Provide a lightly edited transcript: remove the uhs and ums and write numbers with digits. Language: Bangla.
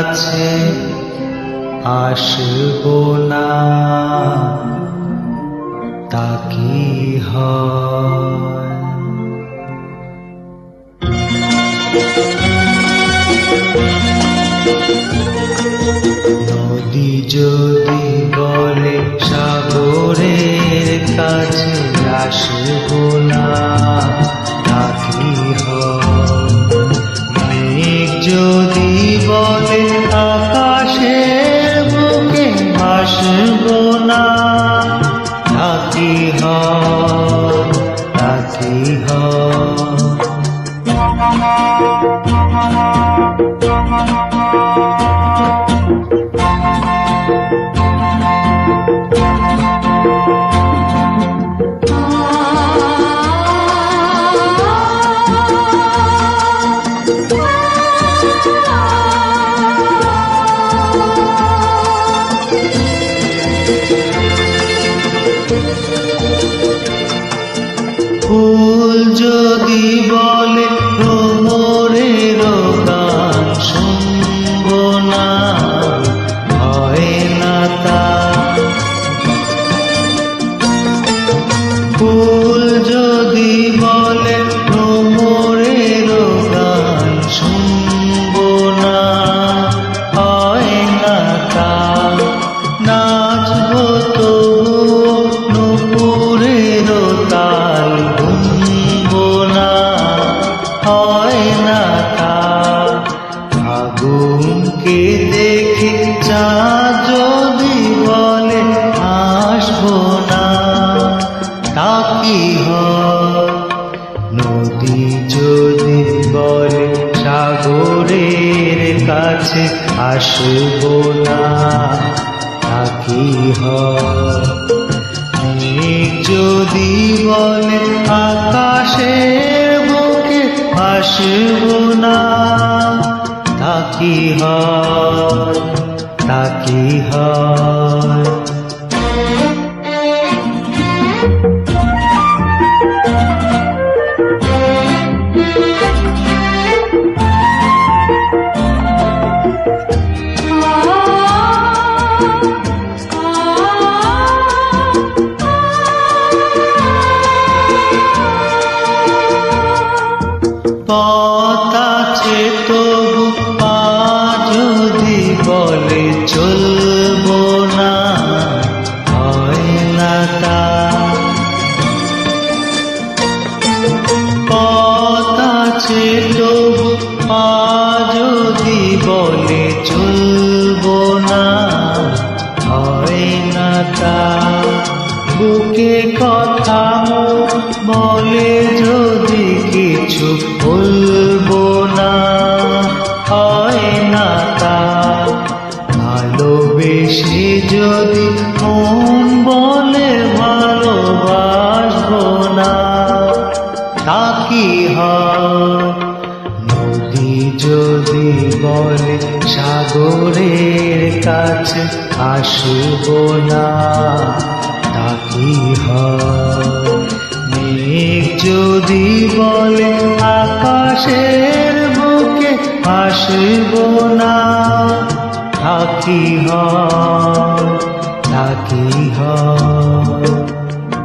কাছে আসবো না, তা কি হয়? নদী যদি বলে সাগরের কাছে আসবো না, তা কি হয়? মেঘ যদি বলে আকাশের বুকে ভাসবো না, তা কি হয়? তা কি হয়? ফুল যদি বলে ভ্রমরের গান শুনবো না, হয় না তা। ফুল যদি বলে ভ্রমরের গান শুনবো না, হয় না তা। নাচবো তবু নুপুরের তাল গুনবো না, হয় না তা। আগুনকে দেখে চাঁদ যদি বলে আসবো না, তা কি হয়? নদী যদি বলে সাগরের কাছে আসবো না, তা কি হয়? মেঘ যদি বলে আকাশের বুকে ভাসবো না, তা কি হয়? তা কি হয়? পথ আছে তবু পা যদি বলে চলবো না, হয় না তা। পথ আছে তবু পা যদি বলে চলবো না, হয় না তা। বুকে কথা বলে যদি কিছু বলবো না, হয় না তা। ভালোবেসে যদি মন বলে ভালোবাসবো না, তা কি হয়? নদী যদি বলে সাগরের কাছে আসবো না, তা কি হয়? মেঘ যদি বলে আকাশের বুকে ভাসবো না, তা কি হয়? তা কি হয়?